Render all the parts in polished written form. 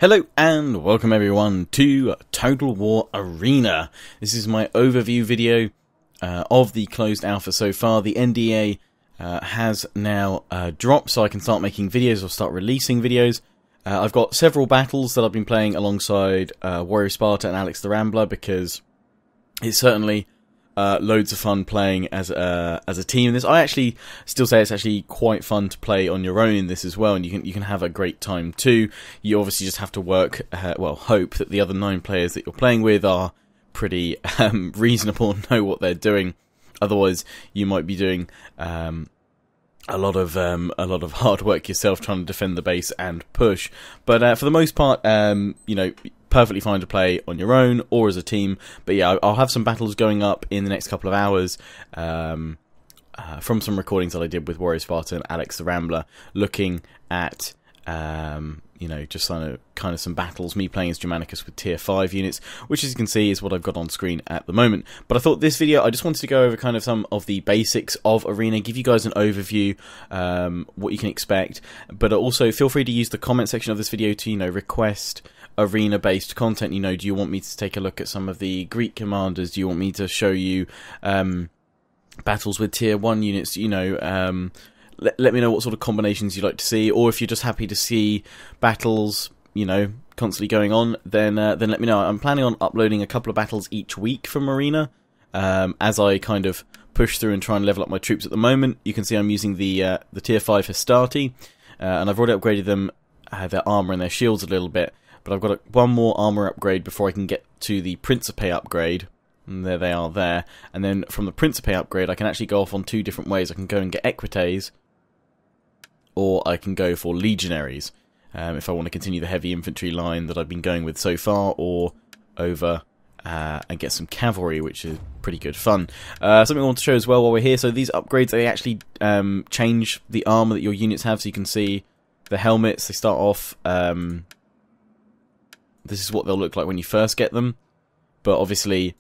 Hello and welcome everyone to Total War Arena. This is my overview video of the closed alpha so far. The NDA has now dropped, so I can start making videos or start releasing videos. I've got several battles that I've been playing alongside Warrior Sparta and Alex the Rambler, because it's certainly loads of fun playing as a team in this. I actually still say it's actually quite fun to play on your own in this as well, and you can have a great time too. You obviously just have to work, hope that the other 9 players that you're playing with are pretty reasonable and know what they're doing. Otherwise, you might be doing a lot of hard work yourself trying to defend the base and push. But for the most part, you know, perfectly fine to play on your own or as a team. But yeah, I'll have some battles going up in the next couple of hours from some recordings that I did with Warrior Sparta and Alex the Rambler, looking at you know, just kind of some battles, me playing as Germanicus with tier 5 units, which as you can see is what I've got on screen at the moment. But I thought this video, I just wanted to go over kind of some of the basics of Arena, give you guys an overview, what you can expect, but also feel free to use the comment section of this video to, you know, request Arena based content. You know, do you want me to take a look at some of the Greek commanders? Do you want me to show you battles with tier 1 units? You know, let me know what sort of combinations you'd like to see, or if you're just happy to see battles, you know, constantly going on, then let me know. I'm planning on uploading a couple of battles each week from Arena, as I kind of push through and try and level up my troops. At the moment, you can see I'm using the tier 5 Hastati, and I've already upgraded them, their armour and their shields a little bit, but I've got one more armour upgrade before I can get to the Principe upgrade. And there they are there. And then from the Principe upgrade, I can actually go off on 2 different ways. I can go and get Equites, or I can go for Legionaries, if I want to continue the heavy infantry line that I've been going with so far, or over and get some cavalry, which is pretty good fun. Something I want to show as well while we're here, so these upgrades, they actually change the armour that your units have, so you can see the helmets, they start off, this is what they'll look like when you first get them, but obviously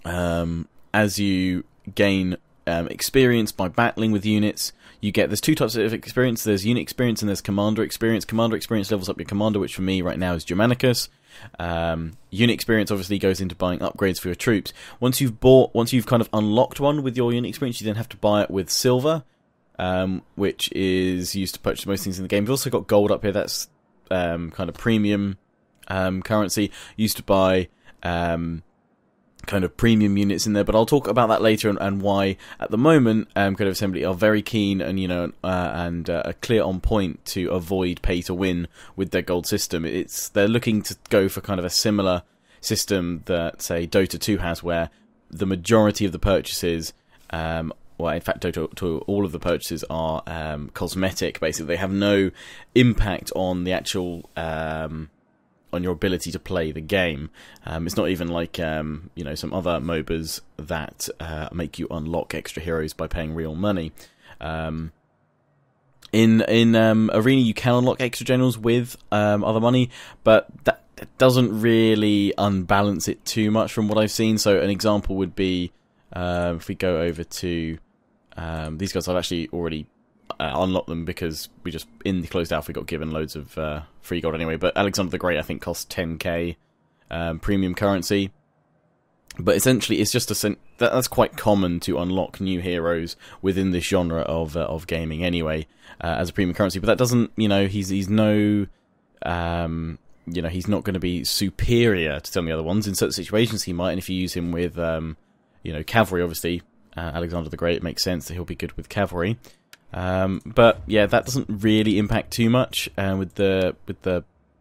as you gain experience by battling with units, you get, there's 2 types of experience. There's unit experience and there's commander experience. Commander experience levels up your commander, which for me right now is Germanicus. Unit experience obviously goes into buying upgrades for your troops. Once you've kind of unlocked one with your unit experience, you then have to buy it with silver, which is used to purchase most things in the game. You've also got gold up here. That's kind of premium currency, used to buy kind of premium units in there, but I'll talk about that later, and why at the moment Creative Assembly are very keen and, you know, are clear on point to avoid pay to win with their gold system. They're looking to go for kind of a similar system that, say, Dota 2 has, where the majority of the purchases, well, in fact, Dota 2, all of the purchases are cosmetic. Basically, they have no impact on the actual on your ability to play the game. It's not even like you know, some other MOBAs that make you unlock extra heroes by paying real money. In Arena, you can unlock extra generals with other money, but that doesn't really unbalance it too much from what I've seen. So an example would be, if we go over to these guys, I've actually already unlock them because we just, in the closed alpha, we got given loads of free gold anyway. But Alexander the Great, I think, costs 10k premium currency. But essentially, it's just that's quite common to unlock new heroes within this genre of gaming anyway, as a premium currency. But that doesn't, you know, he's no, you know, he's not going to be superior to some of the other ones. In certain situations, he might, and if you use him with, you know, cavalry, obviously, Alexander the Great, it makes sense that he'll be good with cavalry. But yeah, that doesn't really impact too much with the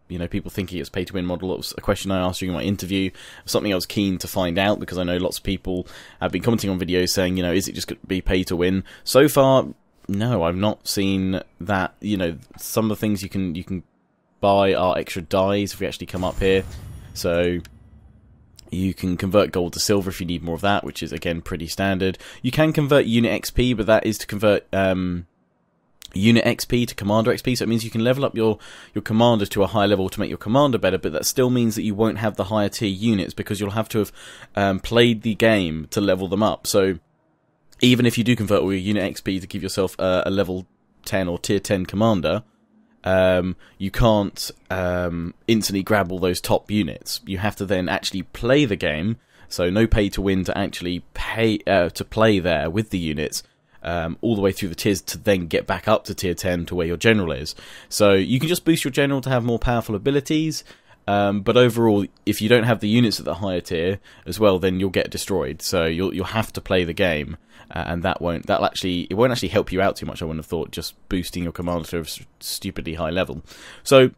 you know, people thinking it's pay to win model. It was a question I asked during my interview, something I was keen to find out, because I know lots of people have been commenting on videos saying, you know, is it just going to be pay to win? So far, no, I've not seen that. You know, some of the things you can buy are extra dies if we actually come up here, so you can convert gold to silver if you need more of that, which is, again, pretty standard. You can convert unit XP, but that is to convert unit XP to commander XP, so it means you can level up your commander to a high level to make your commander better, but that still means that you won't have the higher tier units, because you'll have to have played the game to level them up. So even if you do convert all your unit XP to give yourself a level 10 or tier 10 commander, you can't instantly grab all those top units. You have to then actually play the game, so no pay to win to actually pay to play there with the units all the way through the tiers to then get back up to tier 10 to where your general is. So you can just boost your general to have more powerful abilities, but overall, if you don't have the units at the higher tier as well, then you'll get destroyed. So you'll have to play the game, and it won't actually help you out too much. I wouldn't have thought, just boosting your commander to a stupidly high level. So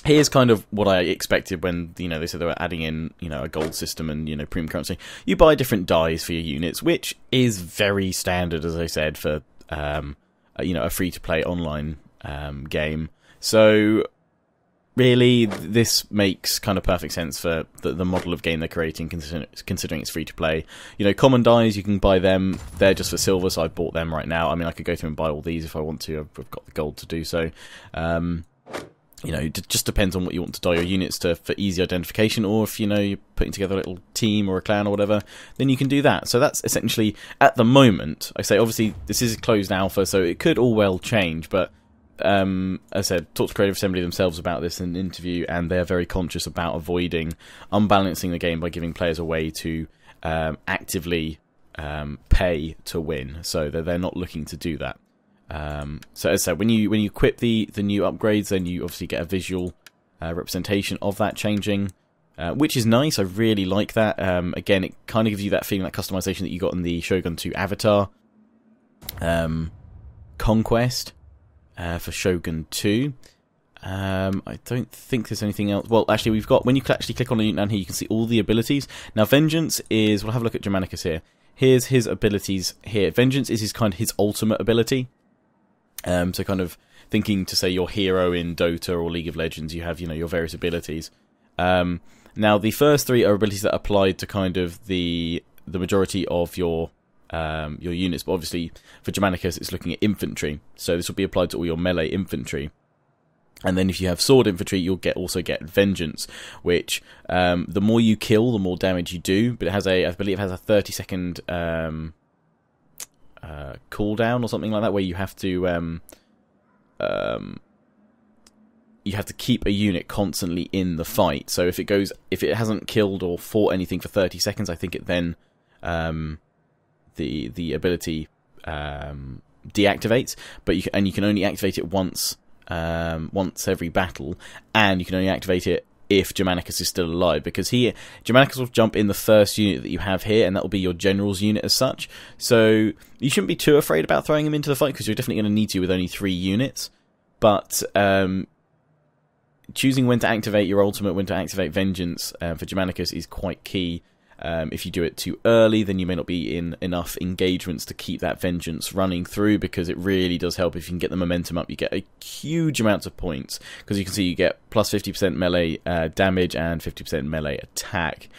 here's kind of what I expected when they said they were adding in a gold system and premium currency. You buy different dies for your units, which is very standard, as I said, for a free to play online game. So really, this makes kind of perfect sense for the model of game they're creating, considering it's free to play. Common dies, you can buy them. They're just for silver, so I bought them right now. I mean, I could go through and buy all these if I want to. I've got the gold to do so. It just depends on what you want to dye your units to for easy identification, or if you're putting together a little team or a clan or whatever, then you can do that. So that's essentially, at the moment, I say obviously this is a closed alpha, so it could all well change, but as I said, talked to Creative Assembly themselves about this in an interview, and they're very conscious about avoiding unbalancing the game by giving players a way to actively pay to win. So they're not looking to do that. So as I said, when you equip the new upgrades, then you obviously get a visual representation of that changing, which is nice. I really like that. Again, it kind of gives you that feeling, that customization that you got in the Shogun 2 Avatar Conquest. For Shogun 2. I don't think there's anything else. Well, actually, we've got, when you actually click on a unit down here, you can see all the abilities. Now, Vengeance is, we'll have a look at Germanicus here. Here's his abilities here. Vengeance is his ultimate ability. So kind of thinking to say your hero in Dota or League of Legends, you have, your various abilities. Now, the first three are abilities that are applied to kind of the majority of your units, but obviously for Germanicus it's looking at infantry, so this will be applied to all your melee infantry. And then if you have sword infantry, you'll also get Vengeance, which the more you kill, the more damage you do, but I believe it has a 30-second cooldown or something like that, where you have to keep a unit constantly in the fight. So if it hasn't killed or fought anything for 30 seconds, I think it then the ability deactivates, but you can only activate it once every battle, and you can only activate it if Germanicus is still alive, because Germanicus will jump in the first unit that you have here, and that will be your general's unit as such. So you shouldn't be too afraid about throwing him into the fight, because you're definitely going to need to with only 3 units. But choosing when to activate your ultimate, when to activate Vengeance for Germanicus is quite key. If you do it too early, then you may not be in enough engagements to keep that Vengeance running through, because it really does help if you can get the momentum up. You get a huge amount of points, because you can see you get plus 50% melee damage and 50% melee attack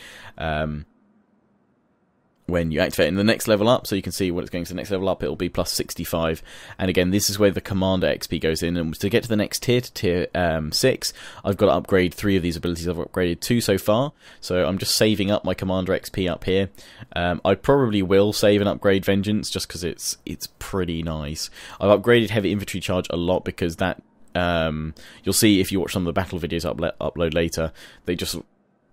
when you activate in the next level up. So you can see when it's going to the next level up, it'll be plus 65. And again, this is where the Commander XP goes in. And to get to the next tier, to tier 6, I've got to upgrade 3 of these abilities. I've upgraded 2 so far, so I'm just saving up my Commander XP up here. I probably will save and upgrade Vengeance, just because it's pretty nice. I've upgraded Heavy Infantry Charge a lot, because that you'll see if you watch some of the battle videos upload later, they just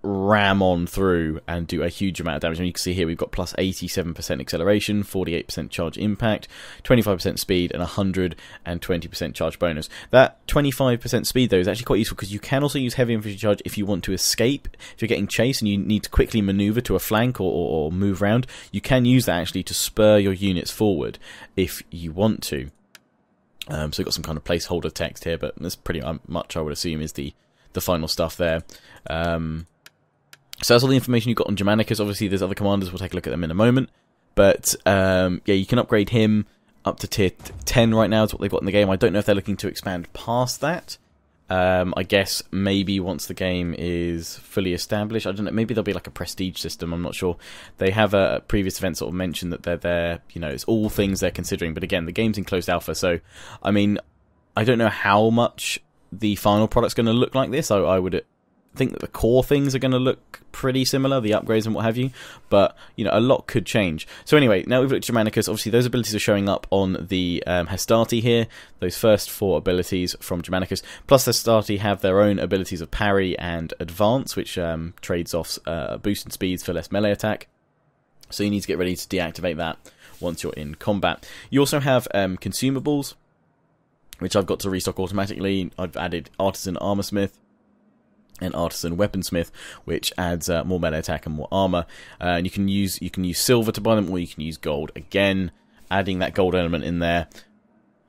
ram on through and do a huge amount of damage. And you can see here we've got plus 87% acceleration, 48% charge impact, 25% speed, and 120% charge bonus. That 25% speed, though, is actually quite useful, because you can also use heavy infantry charge if you want to escape. If you're getting chased and you need to quickly maneuver to a flank or move around, you can use that actually to spur your units forward if you want to. So we've got some kind of placeholder text here, but that's pretty much, I would assume, is the final stuff there. So that's all the information you've got on Germanicus. Obviously, there's other commanders. We'll take a look at them in a moment. But, yeah, you can upgrade him up to tier 10 right now. Is what they've got in the game. I don't know if they're looking to expand past that. I guess maybe once the game is fully established. I don't know. Maybe there'll be like a prestige system. I'm not sure. They have a previous event sort of mentioned that they're there. It's all things they're considering. But again, the game's in closed alpha. So, I mean, I don't know how much the final product's going to look like this. I would think that the core things are going to look pretty similar, the upgrades and what have you, but you know, a lot could change. So anyway, now we've looked at Germanicus. Obviously those abilities are showing up on the Hastati here, those first 4 abilities from Germanicus, plus Hastati have their own abilities of parry and advance, which trades off boost in speeds for less melee attack, so you need to get ready to deactivate that once you're in combat. You also have consumables, which I've got to restock automatically. I've added Artisan Armorsmith and Artisan Weaponsmith, which adds more melee attack and more armor. And you can use silver to buy them, or you can use gold. Again, adding that gold element in there,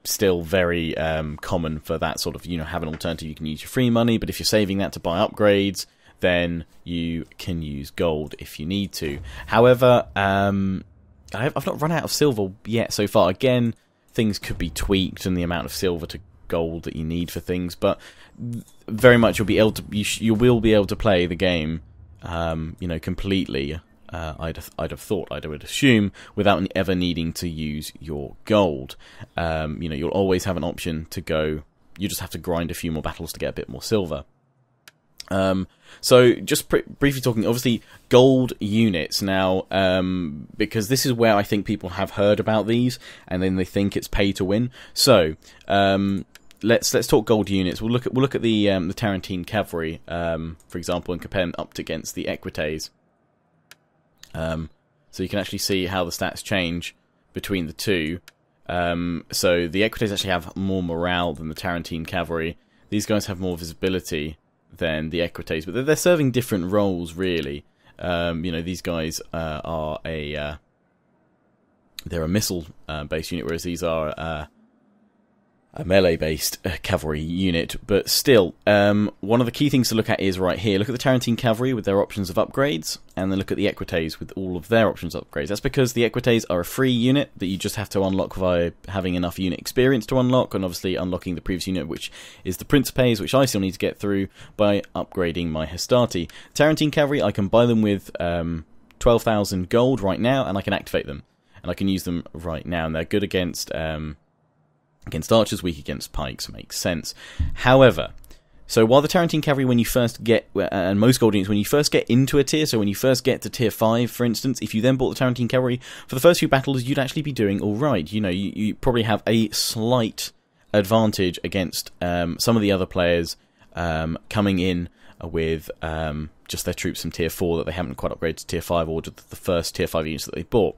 still very common for that sort of, you know, have an alternative. You can use your free money, but if you're saving that to buy upgrades, then you can use gold if you need to. However, I've not run out of silver yet so far. Again, things could be tweaked and the amount of silver to gold that you need for things, but very much you'll be able to you will be able to play the game, you know, completely. I'd have thought, I would assume, without ever needing to use your gold. You know, you'll always have an option to go. You just have to grind a few more battles to get a bit more silver. So just briefly talking, obviously gold units now, because this is where I think people have heard about these and then they think it's pay to win. So let's talk gold units. We'll look at the Tarentine cavalry, for example, and compare them up against the Equites. So you can actually see how the stats change between the two. So the Equites actually have more morale than the Tarentine cavalry. These guys have more visibility than the Equites, but they're serving different roles, really. You know, these guys are they're a missile based unit, whereas these are a melee-based cavalry unit. But still, one of the key things to look at is right here. Look at the Tarentine cavalry with their options of upgrades, and then look at the Equites with all of their options of upgrades. That's because the Equites are a free unit that you just have to unlock via having enough unit experience to unlock, and obviously unlocking the previous unit, which is the Principes, which I still need to get through by upgrading my Hastati. Tarentine cavalry, I can buy them with 12,000 gold right now, and I can activate them, and I can use them right now, and they're good against archers, weak against pikes. Makes sense. However, so while the Tarentine cavalry, when you first get, and most gold units, when you first get into a tier, so when you first get to tier 5, for instance, if you then bought the Tarentine cavalry, for the first few battles, you'd actually be doing alright. You know, you probably have a slight advantage against some of the other players coming in with just their troops from tier 4 that they haven't quite upgraded to tier 5, or the first tier 5 units that they bought.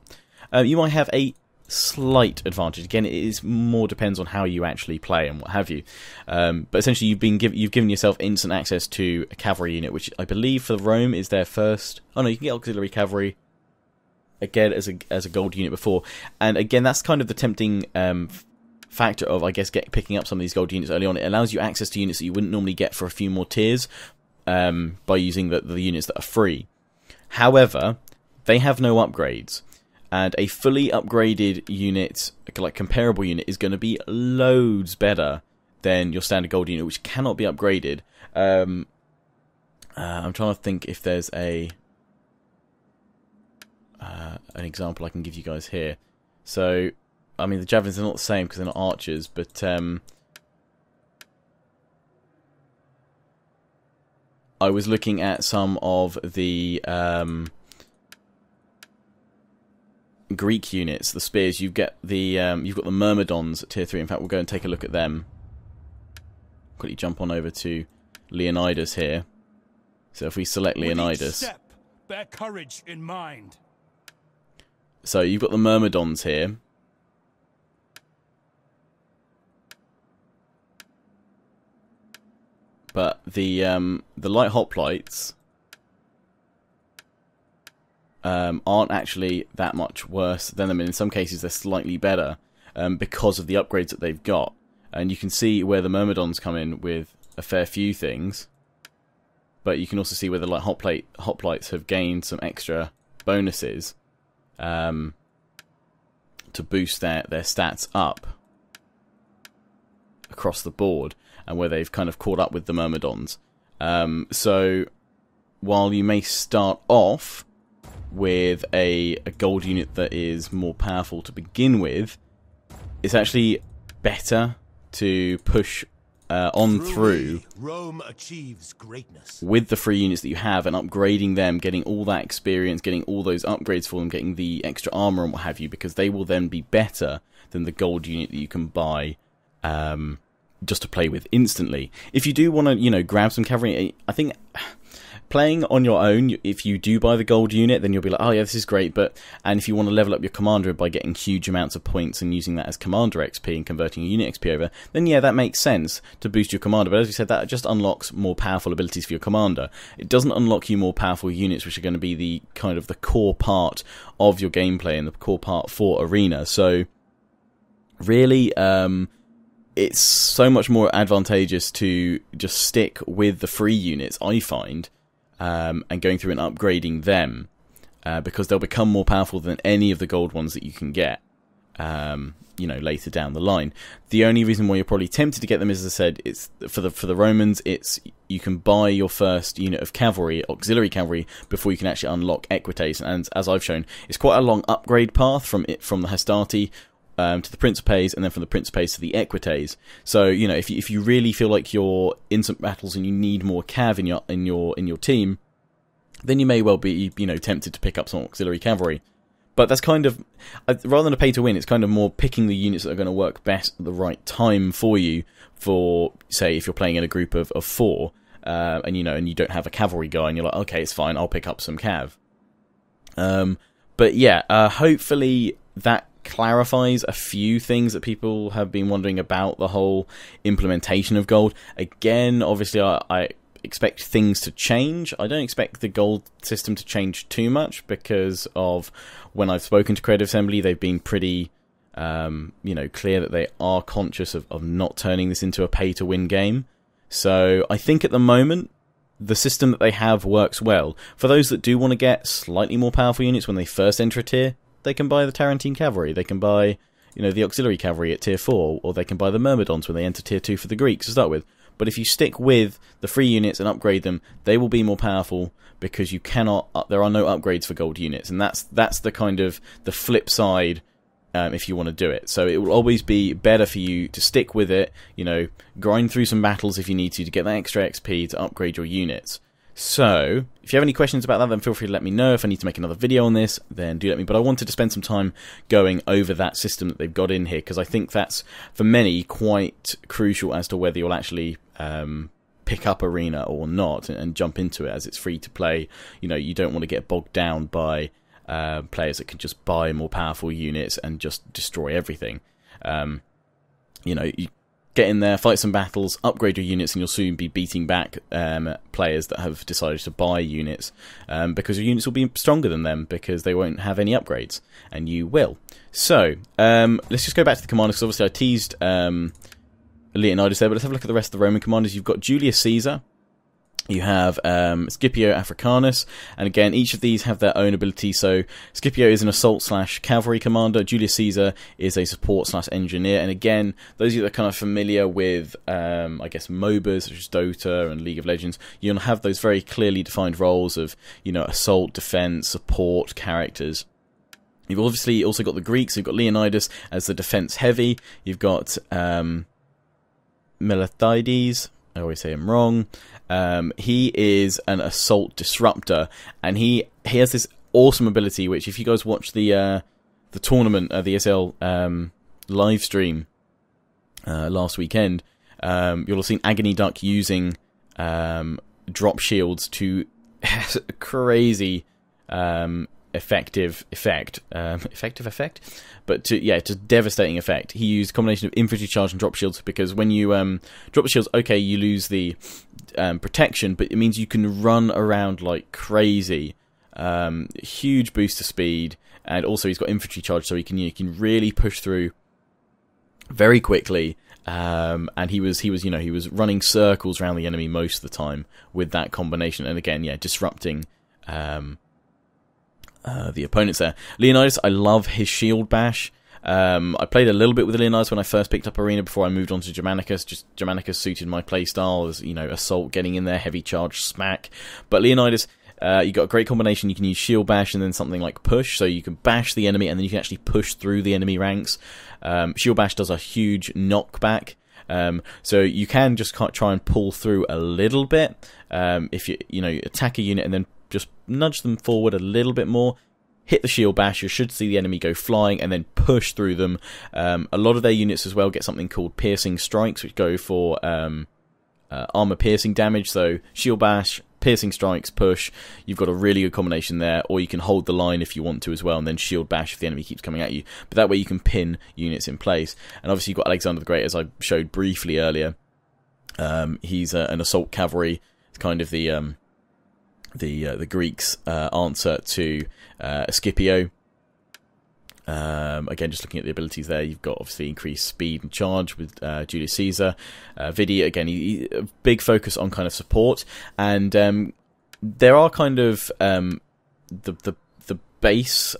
You might have a slight advantage. Again, it is more depends on how you actually play and what have you. But essentially, you've given yourself instant access to a cavalry unit, which I believe for Rome is their first. Oh no, you can get auxiliary cavalry again as a gold unit before, and again that's kind of the tempting factor of, I guess, picking up some of these gold units early on. It allows you access to units that you wouldn't normally get for a few more tiers by using the units that are free. However, they have no upgrades. And a fully upgraded unit, like comparable unit, is going to be loads better than your standard gold unit, which cannot be upgraded. I'm trying to think if there's an example I can give you guys here. So, I mean, the javelins are not the same because they're not archers, but I was looking at some of the Greek units, the spears. You've got the Myrmidons at tier 3. In fact, we'll go and take a look at them. Quickly jump on over to Leonidas here. So if we select Leonidas, step, bear courage in mind. So you've got the Myrmidons here. But the light hoplites aren't actually that much worse than them. In some cases, they're slightly better because of the upgrades that they've got. And you can see where the Myrmidons come in with a fair few things. But you can also see where the light hoplites have gained some extra bonuses to boost their stats up across the board, and where they've kind of caught up with the Myrmidons. So while you may start off with a gold unit that is more powerful to begin with, it's actually better to push on through Rome achieves greatness. with the free units that you have and upgrading them, getting all that experience, getting all those upgrades for them, getting the extra armor and what have you, because they will then be better than the gold unit that you can buy just to play with instantly. If you do want to, you know, grab some cavalry, I think playing on your own, if you do buy the gold unit, then you'll be like, oh yeah, this is great, and if you want to level up your commander by getting huge amounts of points and using that as commander XP and converting your unit XP over, then yeah, that makes sense to boost your commander. But as we said, that just unlocks more powerful abilities for your commander. It doesn't unlock you more powerful units, which are going to be the kind of the core part of your gameplay and the core part for Arena. So really, it's so much more advantageous to just stick with the free units, I find, and going through and upgrading them, because they'll become more powerful than any of the gold ones that you can get, you know, later down the line. The only reason why you're probably tempted to get them is, as I said, it's for the Romans. It's you can buy your first unit of cavalry, auxiliary cavalry, before you can actually unlock Equites, and as I've shown, it's quite a long upgrade path from the Hastati to the Principes, and then from the Principes to the Equites. So, you know, if you really feel like you're in some battles and you need more cav in your team, then you may well be, you know, tempted to pick up some auxiliary cavalry. But that's kind of, rather than a pay to win, it's kind of more picking the units that are going to work best at the right time for you. For, say, if you're playing in a group of 4, and you know, and you don't have a cavalry guy, and you're like, okay, it's fine, I'll pick up some cav. But yeah, hopefully that clarifies a few things that people have been wondering about the whole implementation of gold. Again, obviously, I expect things to change. I don't expect the gold system to change too much, because of when I've spoken to Creative Assembly, they've been pretty you know, clear that they are conscious of not turning this into a pay-to-win game. So I think at the moment, the system that they have works well. For those that do want to get slightly more powerful units when they first enter a tier, they can buy the Tarentine Cavalry, they can buy, you know, the Auxiliary Cavalry at tier 4, or they can buy the Myrmidons when they enter tier 2 for the Greeks to start with. But if you stick with the free units and upgrade them, they will be more powerful, because you cannot, there are no upgrades for gold units, and that's the kind of the flip side, if you want to do it. So it will always be better for you to stick with it, you know, grind through some battles if you need to get that extra XP to upgrade your units. So, if you have any questions about that, then feel free to let me know. If I need to make another video on this, then do let me. But I wanted to spend some time going over that system that they've got in here, because I think that's, for many, quite crucial as to whether you'll actually pick up Arena or not, and jump into it, as it's free to play. You know, you don't want to get bogged down by players that can just buy more powerful units and just destroy everything. You know, you get in there, fight some battles, upgrade your units, and you'll soon be beating back players that have decided to buy units, because your units will be stronger than them, because they won't have any upgrades, and you will. So, let's just go back to the commanders, because obviously I teased Leonidas there, but let's have a look at the rest of the Roman commanders. You've got Julius Caesar, you have Scipio Africanus, and again, each of these have their own ability. So Scipio is an assault/cavalry commander, Julius Caesar is a support/engineer, and again, those of you that are kind of familiar with, I guess, MOBAs, such as Dota and League of Legends, you'll have those very clearly defined roles of, you know, assault, defense, support characters. You've obviously also got the Greeks. You've got Leonidas as the defense heavy. You've got Miltiades, I always say him wrong. He is an assault disruptor, and he has this awesome ability, which, if you guys watch the tournament, the ESL live stream last weekend, you'll have seen Agony Duck using drop shields to crazy effective effect, but to devastating effect. He used a combination of infantry charge and drop shields, because when you drop the shields, okay, you lose the protection, but it means you can run around like crazy. Huge boost to speed, and also he's got infantry charge, so he can really push through very quickly. And he was running circles around the enemy most of the time with that combination, and again, disrupting the opponents there. Leonidas, I love his shield bash. I played a little bit with Leonidas when I first picked up Arena before I moved on to Germanicus. Just Germanicus suited my playstyle as, you know, assault, getting in there, heavy charge, smack. But Leonidas, you got a great combination. You can use shield bash and then something like push, so you can bash the enemy and then you can actually push through the enemy ranks. Shield bash does a huge knockback, So you can just try and pull through a little bit. If you attack a unit and then just nudge them forward a little bit more, hit the shield bash, you should see the enemy go flying and then push through them. A lot of their units as well get something called piercing strikes, which go for armor piercing damage. So shield bash, piercing strikes, push. You've got a really good combination there, or you can hold the line if you want to as well, and then shield bash if the enemy keeps coming at you. But that way you can pin units in place. And obviously you've got Alexander the Great, as I showed briefly earlier. He's an assault cavalry. It's kind of the Greeks' answer to Scipio. Again, just looking at the abilities there, you've got obviously increased speed and charge with Julius Caesar. Vidi, again, a big focus on kind of support, and there are kind of the base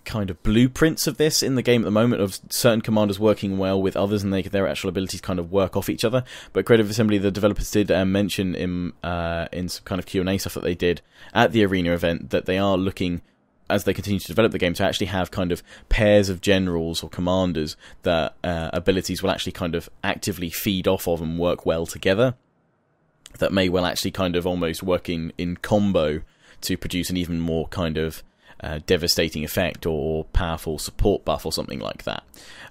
kind of blueprints of this in the game at the moment, of certain commanders working well with others, and their actual abilities kind of work off each other. But Creative Assembly, the developers, did mention in some kind of Q&A stuff that they did at the arena event that they are looking, as they continue to develop the game, to actually have kind of pairs of generals or commanders that abilities will actually kind of actively feed off of and work well together, that may well actually kind of almost work in combo to produce an even more kind of devastating effect or powerful support buff or something like that.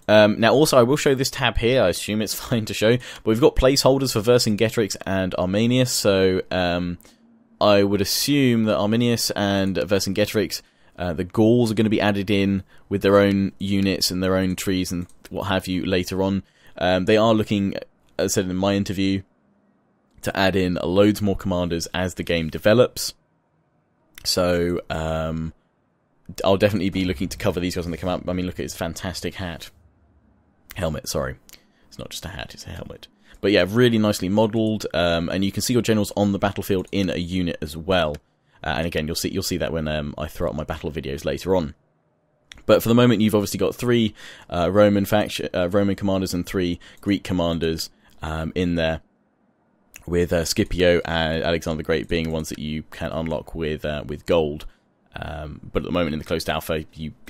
Now also, I will show this tab here. I assume it's fine to show, but we've got placeholders for Vercingetorix and Arminius. So I would assume that Arminius and Vercingetorix, the Gauls, are going to be added in with their own units and their own trees and what have you later on. They are looking, as I said in my interview, to add in loads more commanders as the game develops. So I'll definitely be looking to cover these guys when they come out. I mean, look at his fantastic helmet, sorry. It's not just a hat, it's a helmet. But yeah, really nicely modelled, and you can see your generals on the battlefield in a unit as well. And again, you'll see that when I throw up my battle videos later on. But for the moment, you've obviously got 3 Roman commanders and 3 Greek commanders in there, with Scipio and Alexander the Great being ones that you can unlock with gold. But at the moment in the closed alpha,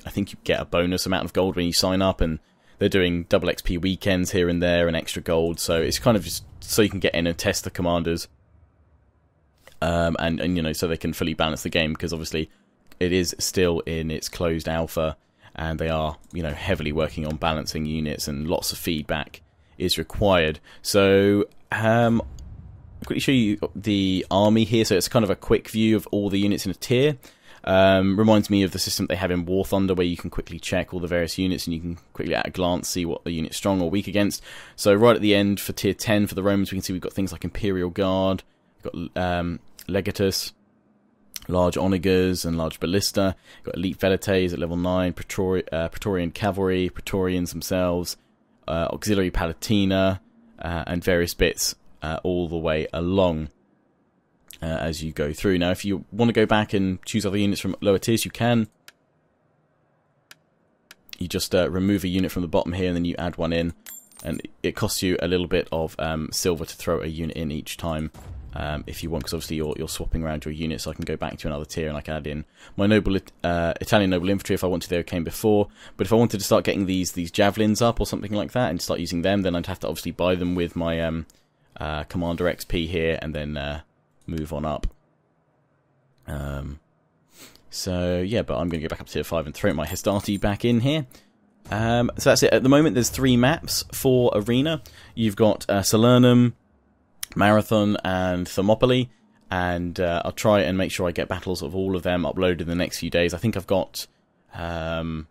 I think you get a bonus amount of gold when you sign up, and they're doing double XP weekends here and there and extra gold. So it's kind of just so you can get in and test the commanders, and so they can fully balance the game, because obviously it is still in its closed alpha, and they are heavily working on balancing units, and lots of feedback is required. So I'll quickly show you the army here. So it's kind of a quick view of all the units in a tier. Reminds me of the system they have in War Thunder, where you can quickly check all the various units and you can quickly at a glance see what the unit's strong or weak against. So right at the end for tier 10 for the Romans, we can see we've got things like Imperial Guard, we've got Legatus, large Onagers and large Ballista, we've got Elite Velites at level 9, Praetorian Cavalry, Praetorians themselves, Auxiliary Palatina, and various bits all the way along. As you go through. Now, if you want to go back and choose other units from lower tiers, you can. You just remove a unit from the bottom here, and then you add one in, and it costs you a little bit of silver to throw a unit in each time, if you want, because obviously you're swapping around your units. So I can go back to another tier and I can add in my Italian noble infantry if I wanted. They came before, but if I wanted to start getting these javelins up or something like that and start using them, then I'd have to obviously buy them with my Commander XP here, and then move on up. So yeah, but I'm going to go back up to tier 5 and throw my Hastati back in here. So that's it. At the moment, there's 3 maps for Arena. You've got Salernum, Marathon, and Thermopylae, and I'll try and make sure I get battles of all of them uploaded in the next few days. I think I've got 2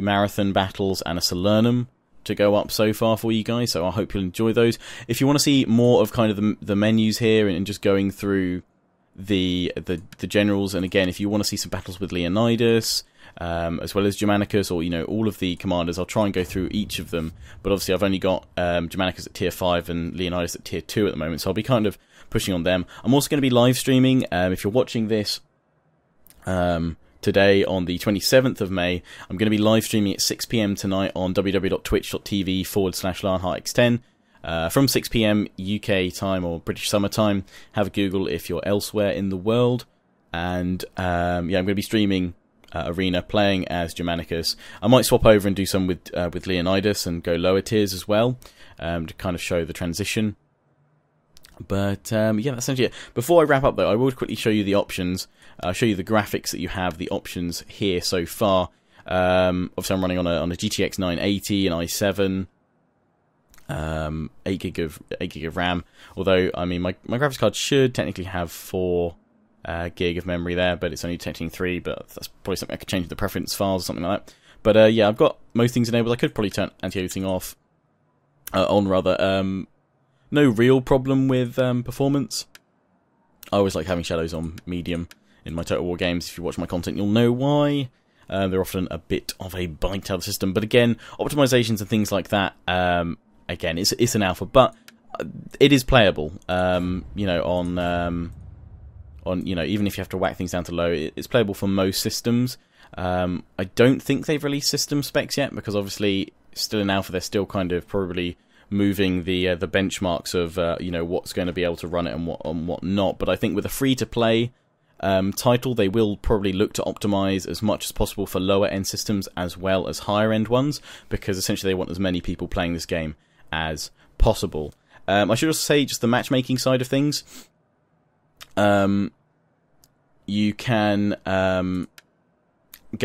Marathon battles and a Salernum to go up so far for you guys, so I hope you'll enjoy those. If you want to see more of kind of the menus here and just going through the generals, and again, if you want to see some battles with Leonidas, as well as Germanicus, or all of the commanders, I'll try and go through each of them. But obviously I've only got Germanicus at tier 5 and Leonidas at tier 2 at the moment, so I'll be kind of pushing on them. I'm also going to be live streaming, if you're watching this today on the 27th of May, I'm going to be live streaming at 6 PM tonight on www.twitch.tv/LionHeartX10 from 6 PM UK time or British summer time. Have a Google if you're elsewhere in the world. And yeah, I'm going to be streaming arena playing as Germanicus. I might swap over and do some with Leonidas and go lower tiers as well, to kind of show the transition. But yeah, that's essentially it. Before I wrap up though, I will quickly show you the options. I'll show you the graphics that you have, the options here so far. Obviously I'm running on a GTX 980, an i7, 8 gig of RAM. Although, I mean, my graphics card should technically have 4 gig of memory there, but it's only detecting 3, but that's probably something I could change the preference files or something like that. But yeah, I've got most things enabled. I could probably turn anti-aliasing off, on rather. No real problem with performance. I always like having shadows on medium in my Total War games. If you watch my content, you'll know why. They're often a bit of a bite out of the system. But again, optimizations and things like that, again, it's an alpha, but it is playable. You know, on you know, even if you have to whack things down to low, it's playable for most systems. I don't think they've released system specs yet, because obviously still in alpha, they're still kind of probably moving the benchmarks of you know, what's going to be able to run it and what not. But I think with a free to play title, they will probably look to optimize as much as possible for lower end systems as well as higher end ones, because essentially they want as many people playing this game as possible. I should also say just the matchmaking side of things. You can go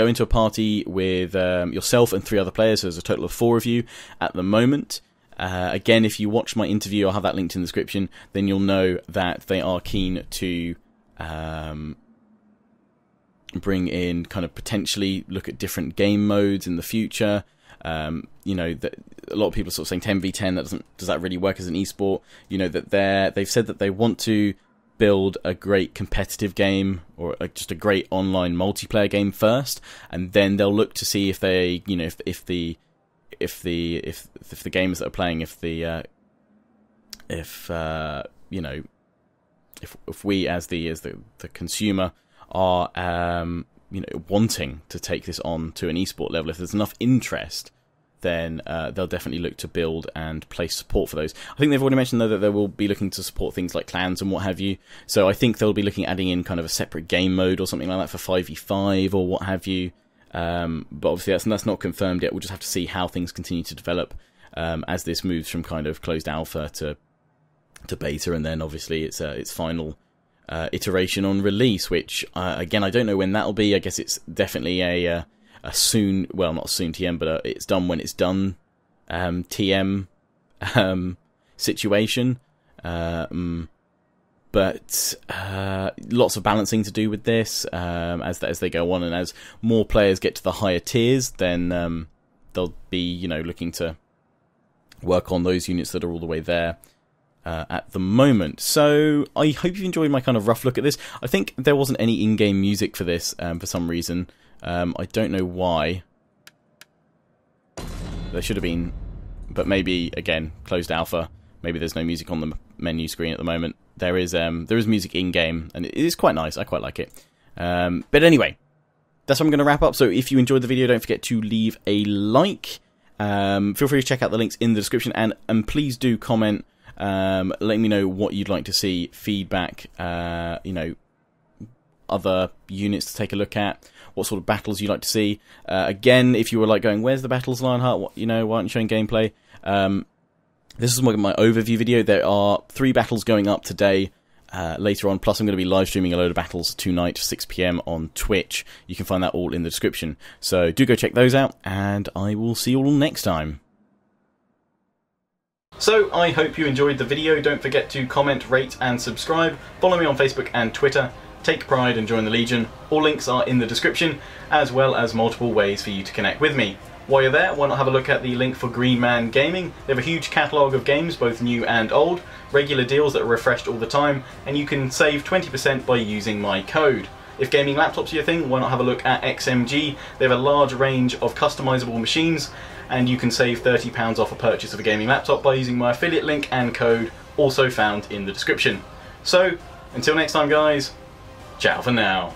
into a party with yourself and 3 other players, so there's a total of 4 of you at the moment. Again, if you watch my interview, I'll have that linked in the description, then you'll know that they are keen to bring in, kind of potentially look at different game modes in the future. You know, that a lot of people are sort of saying 10v10, does that really work as an esport? You know, that they've said that they want to build a great competitive game, or just a great online multiplayer game first, and then they'll look to see if they, you know, if the gamers that are playing, you know, if we as the consumer are you know, wanting to take this on to an esport level, if there's enough interest, then they'll definitely look to build and place support for those. I think they've already mentioned though that they will be looking to support things like clans and what have you. So I think they'll be looking at adding in kind of a separate game mode or something like that for 5v5 or what have you. But obviously that's not confirmed yet. We'll just have to see how things continue to develop as this moves from kind of closed alpha to beta, and then obviously its final iteration on release, which again, I don't know when that'll be. I guess it's definitely a soon, well, not soon TM, but it's done when it's done TM situation. But lots of balancing to do with this as they go on, and as more players get to the higher tiers, then they'll be, you know, looking to work on those units that are all the way there at the moment. So I hope you've enjoyed my kind of rough look at this. I think there wasn't any in-game music for this for some reason. I don't know why. There should have been, but maybe again closed alpha. Maybe there's no music on the menu screen at the moment. There is music in game, and it is quite nice. I quite like it. But anyway, that's what I'm going to wrap up. So if you enjoyed the video, don't forget to leave a like. Feel free to check out the links in the description, and please do comment. Let me know what you'd like to see, feedback. You know, other units to take a look at, what sort of battles you'd like to see. Again, if you were like going, "Where's the battles, Lionheart? What, you know, why aren't you showing gameplay?" This is my overview video. There are 3 battles going up today, later on, plus I'm going to be live streaming a load of battles tonight, 6 PM on Twitch. You can find that all in the description. So do go check those out, and I will see you all next time. So I hope you enjoyed the video. Don't forget to comment, rate and subscribe. Follow me on Facebook and Twitter. Take pride and join the Legion. All links are in the description, as well as multiple ways for you to connect with me. While you're there, why not have a look at the link for Green Man Gaming? They have a huge catalogue of games, both new and old, regular deals that are refreshed all the time, and you can save 20% by using my code. If gaming laptops are your thing, why not have a look at XMG? They have a large range of customizable machines, and you can save £30 off a purchase of a gaming laptop by using my affiliate link and code, also found in the description. So, until next time guys, ciao for now.